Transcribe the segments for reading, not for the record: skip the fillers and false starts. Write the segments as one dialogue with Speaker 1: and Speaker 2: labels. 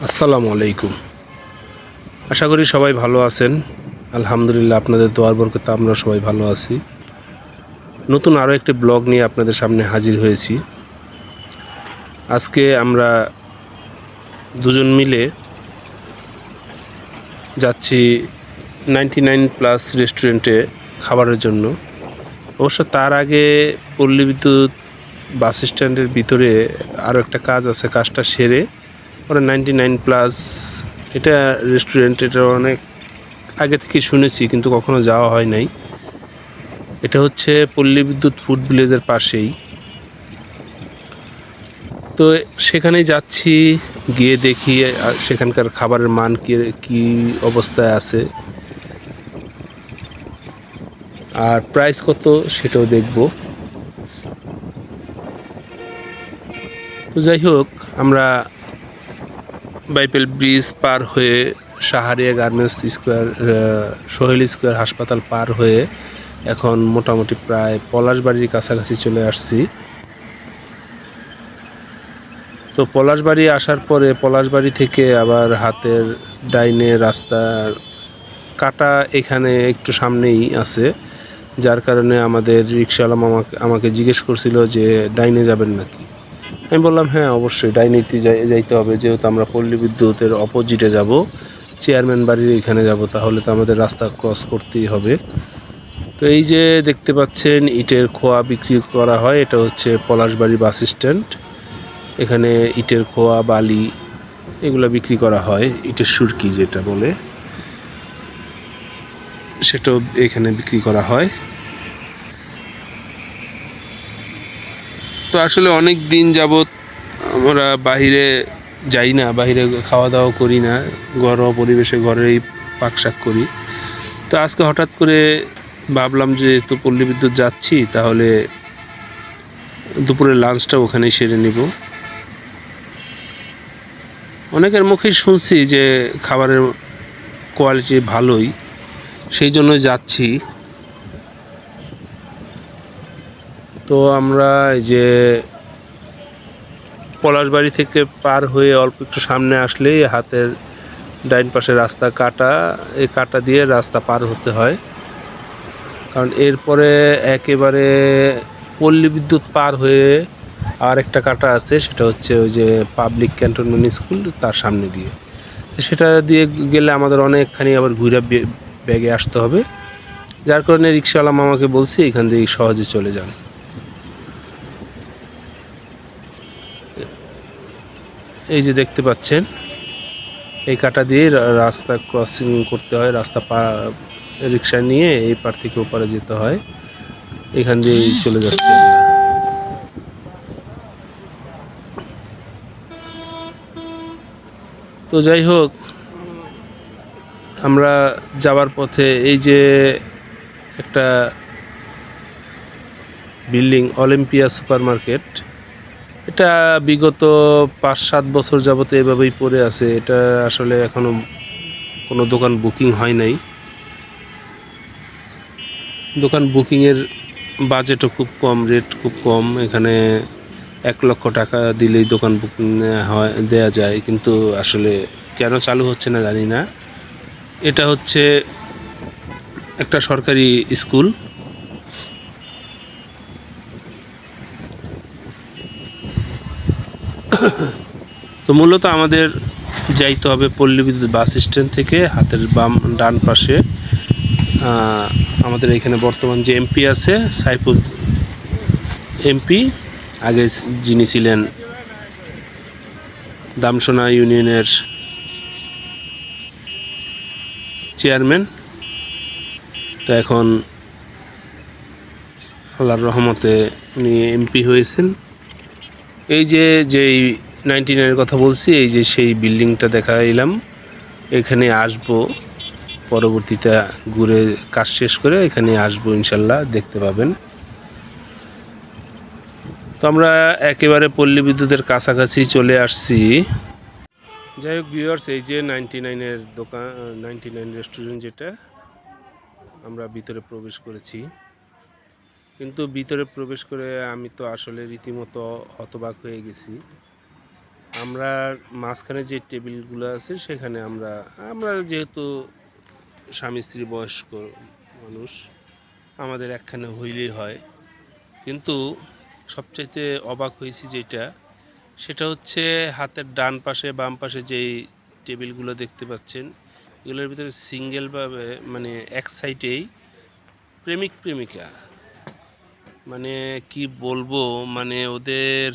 Speaker 1: আসসালামু আলাইকুম। আশা করি সবাই ভালো আছেন। আলহামদুলিল্লাহ, আপনাদের দোয়ার বরকতে আমরা সবাই ভালো আছি। নতুন আরও একটি ব্লগ নিয়ে আপনাদের সামনে হাজির হয়েছি। আজকে আমরা দুজন মিলে যাচ্ছি 99+ রেস্টুরেন্টে খাবারের জন্য। অবশ্য তার আগে পল্লী বিদ্যুৎ বাস স্ট্যান্ডের ভিতরে আরও একটা কাজ আছে, কাজটা সেরে ওরা 99+ এটা রেস্টুরেন্ট, এটা অনেক আগে থেকে শুনেছি কিন্তু কখনো যাওয়া হয় নাই। এটা হচ্ছে পল্লী বিদ্যুৎ ফুড ভিলেজের পাশেই। তো সেখানেই যাচ্ছি, গিয়ে দেখি সেখানকার খাবারের মান কি অবস্থায় আছে আর প্রাইস কত সেটাও দেখব। তো যাই হোক, আমরা বাইপেল ব্রিজ পার হয়ে Saharia garments square, Sohel square হাসপাতাল পার হয়ে এখন মোটামুটি প্রায় পলাশবাড়ির কাছাকাছি চলে আসছি। তো পলাশবাড়ি আসার পরে পলাশবাড়ি থেকে আবার হাতের ডাইনে রাস্তার কাটা এখানে একটু সামনেই আছে, যার কারণে আমাদের রিক্সাওয়ালা আমাকে জিজ্ঞেস করছিল যে ডাইনে যাবেন নাকি। আমি বললাম হ্যাঁ অবশ্যই ডাইনেতে যাইতে হবে, যেহেতু আমরা পল্লী বিদ্যুতের অপোজিটে যাব, চেয়ারম্যান বাড়ির এখানে যাব, তাহলে তো আমাদের রাস্তা ক্রস করতেই হবে। তো এই যে দেখতে পাচ্ছেন ইটের খোয়া বিক্রি করা হয়, এটা হচ্ছে পলাশবাড়ি বাস স্ট্যান্ড। এখানে ইটের খোয়া, বালি এগুলো বিক্রি করা হয়, ইটের সুরকি যেটা বলে সেটাও এখানে বিক্রি করা হয়। তো আসলে অনেক দিন যাবৎ আমরা বাহিরে যাই না, বাহিরে খাওয়া দাওয়া করি না, ঘরোয়া পরিবেশে ঘরেই পাকশাক করি। তো আজকে হঠাৎ করে ভাবলাম যে তো পল্লী বিদ্যুৎ যাচ্ছি, তাহলে দুপুরের লাঞ্চটা ওখানেই সেরে নিব। অনেকের মুখেই শুনছি যে খাবারের কোয়ালিটি ভালোই, সেই জন্য যাচ্ছি। তো আমরা এই যে পলাশবাড়ি থেকে পার হয়ে অল্প একটু সামনে আসলেই হাতের ডাইন পাশে রাস্তা কাটা, এই কাটা দিয়ে রাস্তা পার হতে হয়, কারণ এরপরে একেবারে পল্লী বিদ্যুৎ পার হয়ে আর একটা কাটা আছে, সেটা হচ্ছে ওই যে পাবলিক ক্যান্টনমেন্ট স্কুল, তার সামনে দিয়ে। সেটা দিয়ে গেলে আমাদের অনেকখানি আবার ঘুরে ব্যাগে আসতে হবে, যার কারণে রিক্সাওয়ালা মামাকে বলছি এখান দিয়ে সহজে চলে যান। এই যে দেখতে পাচ্ছেন এই কাটা দিয়ে রাস্তা ক্রসিং করতে হয়, রাস্তা রিক্সা নিয়ে এই পার থেকে ওপারে যেতে হয়, এখান দিয়ে চলে যাচ্ছি আমরা। তো যাই হোক, আমরা যাওয়ার পথে এই যে একটা বিল্ডিং, অলিম্পিয়া সুপার মার্কেট, এটা বিগত 5-7 বছর যাবত এভাবেই পড়ে আছে। এটা আসলে এখনো কোনো দোকান বুকিং হয় নাই। দোকান বুকিংয়ের বাজেটও খুব কম, রেট খুব কম। এখানে 1 লক্ষ টাকা দিলেই দোকান বুকিং দেয়া যায়, কিন্তু আসলে কেন চালু হচ্ছে না জানি না। এটা হচ্ছে একটা সরকারি স্কুল। তো মূলত আমাদের যাইতে হবে পল্লী বিদ্যুৎ বাস স্ট্যান্ড থেকে হাতের ডান পাশে আমাদের এখানে বর্তমান যে এমপি আছে, সাইফুল এমপি, আগে যিনি ছিলেন দামসোনা ইউনিয়নের চেয়ারম্যান, তো এখন আল্লাহর রহমতে উনি এমপি হয়েছেন। এই যে যেই 99-এর কথা বলছি, এই যে সেই বিল্ডিংটা দেখাইলাম, এখানে আসবো পরবর্তীতে ঘুরে কাজ শেষ করে এখানে আসবো, ইনশাল্লাহ দেখতে পাবেন। তো আমরা একেবারে পল্লী বিদ্যুতের কাছাকাছি চলে আসছি। যাই হোক ভিউয়ার্স, এই যে 99-এর দোকান, 99 রেস্টুরেন্ট, যেটা আমরা ভিতরে প্রবেশ করেছি। কিন্তু ভিতরে প্রবেশ করে আমি তো আসলে রীতিমতো হতবাক হয়ে গেছি। আমরা মাঝখানে যে টেবিলগুলো আছে সেখানে আমরা আমরা যেহেতু স্বামী স্ত্রী বয়স্ক মানুষ, আমাদের একখানে হইলেই হয়। কিন্তু সবচাইতে অবাক হয়েছি সেটা হচ্ছে হাতের ডান পাশে বাম পাশে যেই টেবিলগুলো দেখতে পাচ্ছেন, এগুলোর ভিতরে সিঙ্গেলভাবে মানে এক সাইডেই প্রেমিক প্রেমিকা, মানে কি বলবো, মানে ওদের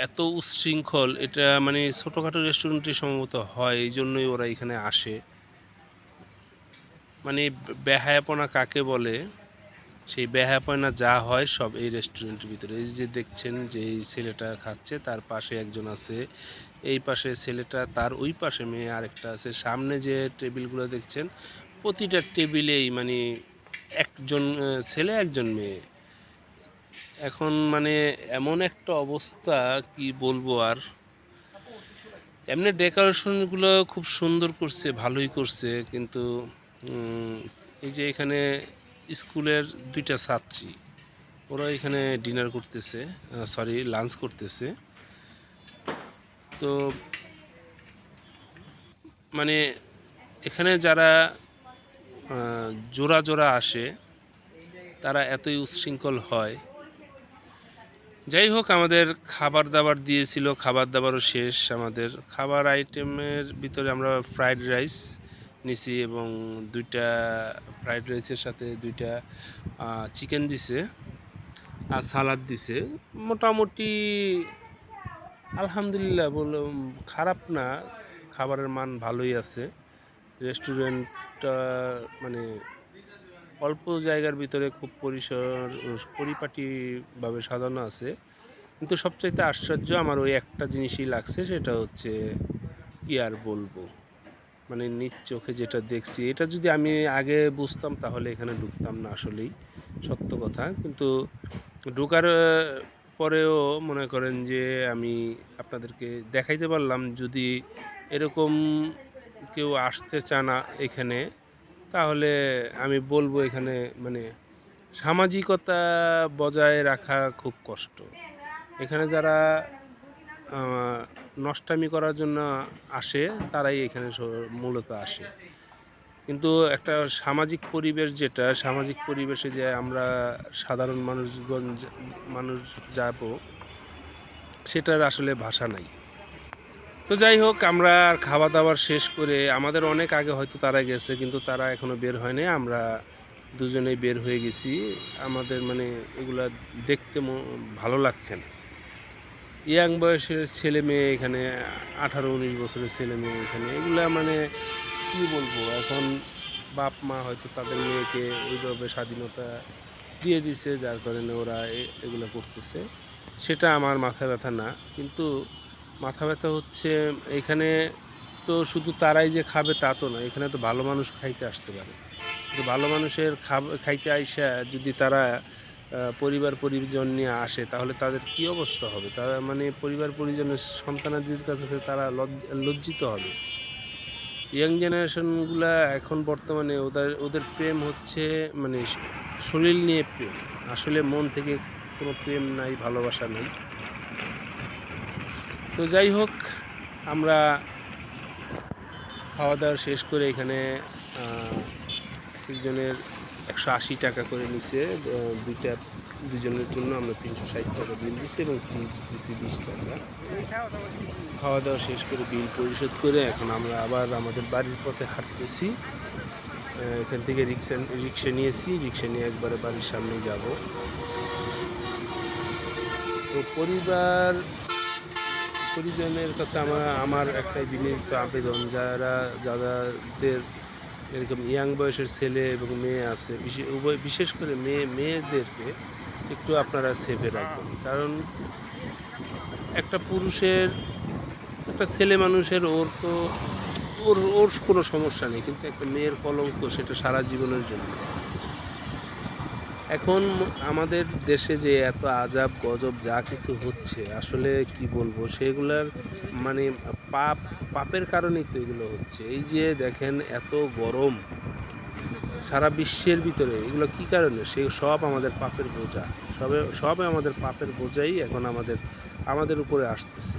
Speaker 1: এত উচ্ছৃঙ্খল, এটা মানে ছোটোখাটো রেস্টুরেন্টে সম্ভবত হয়, এই জন্যই ওরা এখানে আসে। মানে বেহায়াপনা কাকে বলে, সেই বেহায়াপনা যা হয় সব এই রেস্টুরেন্টের ভিতরে। এই যে দেখছেন যে এই ছেলেটা খাচ্ছে, তার পাশে একজন আছে, এই পাশে ছেলেটা, তার ওই পাশে মেয়ে আরেকটা আছে। সামনে যে টেবিলগুলো দেখছেন, প্রতিটা টেবিলেই মানে একজন ছেলে একজন মেয়ে। এখন মানে এমন একটা অবস্থা, কি বলবো আর। এমনি ডেকোরেশনগুলো খুব সুন্দর করছে, ভালোই করছে, কিন্তু এই যে এখানে স্কুলের দুইটা ছাত্রী, ওরা এখানে ডিনার করতেছে, সরি লাঞ্চ করতেছে। তো মানে এখানে যারা জোড়া জোড়া আসে তারা এতই উচ্ছৃঙ্খল হয়। যাই হোক, আমাদের খাবার দাবার দিয়েছিল, খাবার দাবারও শেষ। আমাদের খাবার আইটেমের ভিতরে আমরা ফ্রাইড রাইস নিছি এবং দুইটা ফ্রাইড রাইসের সাথে দুইটা চিকেন দিছে আর সালাদ দিছে। মোটামুটি আলহামদুলিল্লাহ, বলে খারাপ না, খাবারের মান ভালোই আছে। রেস্টুরেন্টটা মানে অল্প জায়গার ভিতরে খুব পরিপাটিভাবে সাজানো আছে। কিন্তু সবচাইতে আশ্চর্য আমার ওই একটা জিনিসই লাগছে, সেটা হচ্ছে কি আর বলবো, মানে নিজ চোখে যেটা দেখছি, এটা যদি আমি আগে বুঝতাম তাহলে এখানে ঢুকতাম না, আসলেই সত্য কথা। কিন্তু ঢোকার পরেও মনে করেন যে আমি আপনাদেরকে দেখাইতে পারলাম, যদি এরকম কেউ আসতে চান এখানে, তাহলে আমি বলবো এখানে মানে সামাজিকতা বজায় রাখা খুব কষ্ট। এখানে যারা নষ্টামি করার জন্য আসে তারাই এখানে মূলত আসে। কিন্তু একটা সামাজিক পরিবেশ, যেটা সামাজিক পরিবেশে যে আমরা সাধারণ মানুষ যাব, সেটার আসলে ভাষা নাই। তো যাই হোক, আমরা খাওয়া দাওয়ার শেষ করে, আমাদের অনেক আগে হয়তো তারা গেছে, কিন্তু তারা এখনও বের হয়নি, আমরা দুজনেই বের হয়ে গেছি। আমাদের মানে এগুলা দেখতে ভালো লাগছে না। ইয়াং বয়সের ছেলে মেয়ে এখানে, 18-19 বছরের ছেলে মেয়ে এখানে, এগুলা মানে কী বলবো, এখন বাপ মা হয়তো তাদের মেয়েকে ওইভাবে স্বাধীনতা দিয়ে দিছে, যার কারণে ওরা এগুলো করতেছে। সেটা আমার মাথা ব্যথা না, কিন্তু মাথা ব্যথা হচ্ছে এখানে তো শুধু তারাই যে খাবে তা তো না, এখানে তো ভালো মানুষ খাইতে আসতে পারে। তো ভালো মানুষের খাইতে আইসা যদি তারা পরিবার পরিজন নিয়ে আসে, তাহলে তাদের কি অবস্থা হবে? তারা মানে পরিবার পরিজনের সন্তানাদির কাছে তারা লজ্জিত হবে। ইয়াং জেনারেশনগুলা এখন বর্তমানে ওদের প্রেম হচ্ছে মানে শরীর নিয়ে প্রেম, আসলে মন থেকে কোনো প্রেম নাই, ভালোবাসা নাই। তো যাই হোক, আমরা খাওয়া দাওয়া শেষ করে এখানে একজনের 180 টাকা করে নিছে, দুজনের জন্য আমরা 360 টাকা বিল দিছি এবং টিপস দিছি 20 টাকা। খাওয়া দাওয়া শেষ করে বিল পরিশোধ করে এখন আমরা আবার আমাদের বাড়ির পথে হাঁটতেছি। এখান থেকে রিক্সা নিয়েছি, রিক্সা নিয়ে একবারে বাড়ির সামনে যাব। তো পরিজনের কাছে আমার একটাই বিনীত আবেদন, যাদের এরকম ইয়াং বয়সের ছেলে এবং মেয়ে আছে, বিশেষ করে মেয়েদেরকে একটু আপনারা সেভে রাখবেন। কারণ একটা পুরুষের, একটা ছেলে মানুষের, ওর তো ওর কোনো সমস্যা নেই, কিন্তু একটা মেয়ের কলঙ্ক, সেটা সারা জীবনের জন্য। এখন আমাদের দেশে যে এত আজাব গজব যা কিছু হচ্ছে, আসলে কি বলবো, সেগুলার মানে পাপের কারণেই তো এগুলো হচ্ছে। এই যে দেখেন এত গরম সারা বিশ্বের ভিতরে, এগুলো কি কারণে? সব আমাদের পাপের বোঝা, সব আমাদের পাপের বোঝাই এখন আমাদের আমাদের উপরে আসতেছে।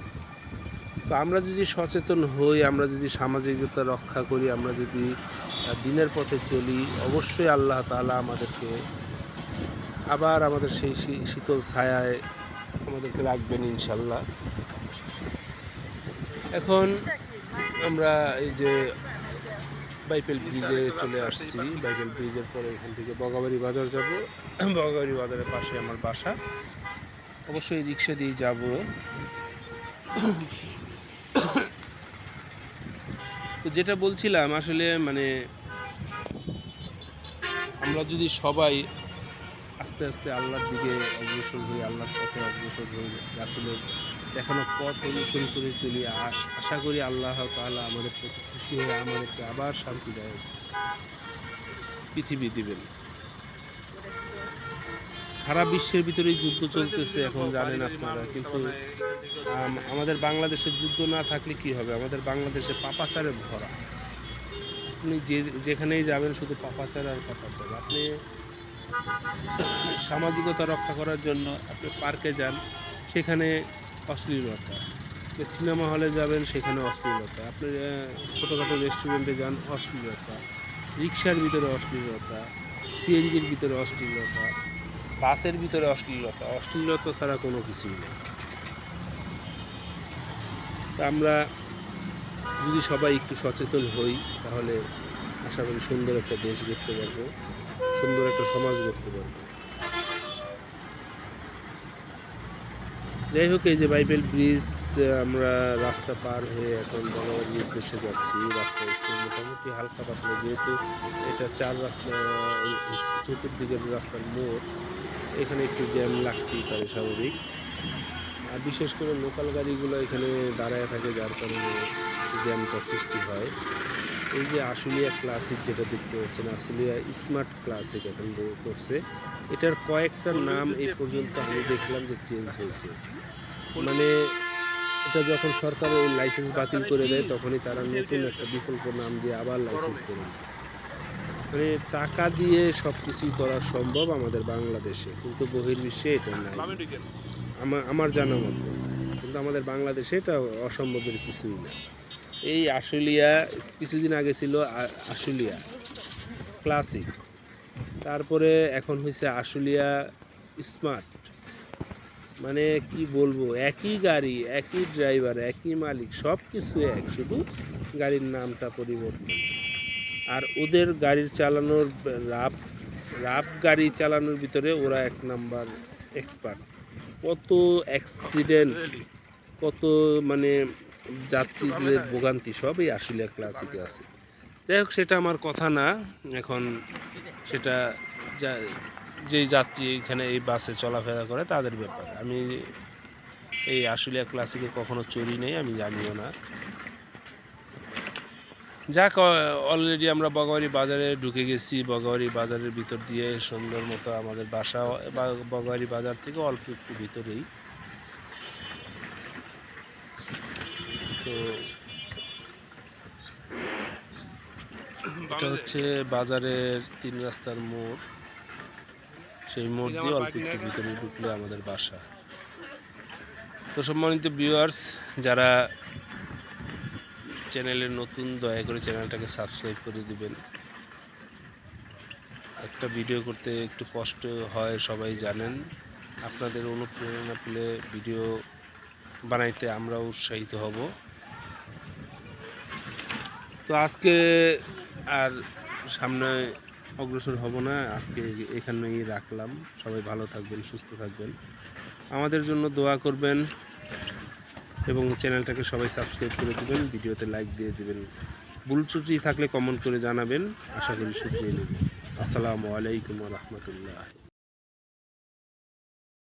Speaker 1: তো আমরা যদি সচেতন হই, আমরা যদি সামাজিকতা রক্ষা করি, আমরা যদি দিনের পথে চলি, অবশ্যই আল্লাহ তাআলা আমাদেরকে আবার আমাদের সেই শীতল ছায়ায় আমাদেরকে রাখবেন ইনশাল্লাহ। এখন আমরা এই যে বাইপেল ব্রিজে চলে আসছি। বাইপেল ব্রিজের পরে এখান থেকে বগাবাড়ি বাজার যাব। বগাবাড়ি বাজারের পাশে আমার বাসা, অবশ্যই রিক্সা দিয়ে যাব। তো যেটা বলছিলাম আসলে মানে আমরা যদি সবাই আস্তে আস্তে আল্লাহর দিকে অগ্রসর হই, আল্লাহর পথে অগ্রসর হই, রাসূলের দেখানো পথ অনুসরণ করে চলি, আশা করি আল্লাহ তাআলা আমাদের প্রতি খুশি হয়ে আমাদেরকে আবার শান্তিদায়ক পৃথিবী দিবেন। সারা বিশ্বের ভিতরেই যুদ্ধ চলতেছে এখন, জানেন আপনারা, কিন্তু আমাদের বাংলাদেশের যুদ্ধ না থাকলে কি হবে? আমাদের বাংলাদেশে পাপাচারে ভরা। আপনি যেখানেই যাবেন শুধু পাপাচার আর পাপাচার। আপনি সামাজিকতা রক্ষা করার জন্য আপনি পার্কে যান, সেখানে অশ্লীলতা। আপনি সিনেমা হলে যাবেন, সেখানে অশ্লীলতা। আপনি ছোটোখাটো রেস্টুরেন্টে যান, অশ্লীলতা। রিক্সার ভিতরে অশ্লীলতা, সিএনজির ভিতরে অশ্লীলতা, বাসের ভিতরে অশ্লীলতা। অশ্লীলতা ছাড়া কোনো কিছুই নেই। তা আমরা যদি সবাই একটু সচেতন হই, তাহলে আশা করি সুন্দর একটা দেশ গড়তে পারবো, সুন্দর একটা সমাজ গড়তে পারবো। যাই হোক, এই যে বাইবেল ব্রিজ, আমরা রাস্তা পার হয়ে এখন বগাবাড়ির উদ্দেশ্যে যাচ্ছি। রাস্তা একটু মোটামুটি হালকা পাতলা, যেহেতু এটা চতুর্দিকের রাস্তার মোড়, এখানে একটু জ্যাম লাগতেই পারে স্বাভাবিক। আর বিশেষ করে লোকাল গাড়িগুলো এখানে দাঁড়ায় থাকে, যার কারণে জ্যামটা সৃষ্টি হয়। এই যে আশুলিয়া ক্লাসিক যেটা দেখতে পাচ্ছেন, আশুলিয়া স্মার্ট ক্লাসিক এখন করছে। এটার কয়েকটা নাম এই পর্যন্ত আমি দেখলাম যে চেঞ্জ হয়েছে। মানে এটা যখন সরকার এই লাইসেন্স বাতিল করে দেয়, তখনই তারা নতুন একটা বিকল্প নাম দিয়ে আবার লাইসেন্স করে দেয়। মানে টাকা দিয়ে সব কিছুই করা সম্ভব আমাদের বাংলাদেশে, কিন্তু বহির্বিশ্বে এটা নাই আমার জানা মতো। কিন্তু আমাদের বাংলাদেশে এটা অসম্ভবের কিছুই না। এই আশুলিয়া কিছুদিন আগে ছিল আশুলিয়া ক্লাসিক, তারপরে এখন হয়েছে আশুলিয়া স্মার্ট। মানে কি বলবো, একই গাড়ি, একই ড্রাইভার, একই মালিক, সব কিছু এক, শুধু গাড়ির নামটা পরিবর্তন। আর ওদের গাড়ির চালানোর রাফ গাড়ি চালানোর ভিতরে ওরা এক নাম্বার এক্সপার্ট। কত অ্যাক্সিডেন্ট, কত মানে যাত্রীদের ভোগান্তি, সব এই আশুলিয়া ক্লাসিকে আছে। যাই হোক, সেটা আমার কথা না। এখন সেটা যেই যাত্রী এখানে এই বাসে চলাফেরা করে তাদের ব্যাপার। আমি এই আশুলিয়া ক্লাসিকে কখনো চড়ি নেই, আমি জানিও না। যাক, অলরেডি আমরা বগাবাড়ি বাজারে ঢুকে গেছি। বগাবাড়ি বাজারের ভিতর দিয়ে সুন্দর মতো আমাদের বাসা বগাবাড়ি বাজার থেকে অল্প একটু ভিতরেই। তো এটা হচ্ছে বাজারের 3 রাস্তার মোড়। সেই মোড় দিয়ে অল্প একটু ভিতরে ঢুকলে আমাদের বাসা। তো সম্মানিত ভিউয়ার্স, যারা চ্যানেলে নতুন, দয়া করে চ্যানেলটাকে সাবস্ক্রাইব করে দিবেন। একটা ভিডিও করতে একটু কষ্ট হয়, সবাই জানেন। আপনাদের অনুপ্রেরণা পেলে ভিডিও বানাইতে আমরা উৎসাহিত হব। তো আজকে আর সামনে অগ্রসর হব না, আজকে এখানেই রাখলাম। সবাই ভালো থাকবেন, সুস্থ থাকবেন, আমাদের জন্য দোয়া করবেন এবং চ্যানেলটাকে সবাই সাবস্ক্রাইব করে দেবেন, ভিডিওতে লাইক দিয়ে দেবেন। ভুল ত্রুটি থাকলে কমেন্ট করে জানাবেন, আশা করি শুধরিয়ে নেব। আসসালামু আলাইকুম ওয়া রাহমাতুল্লাহ।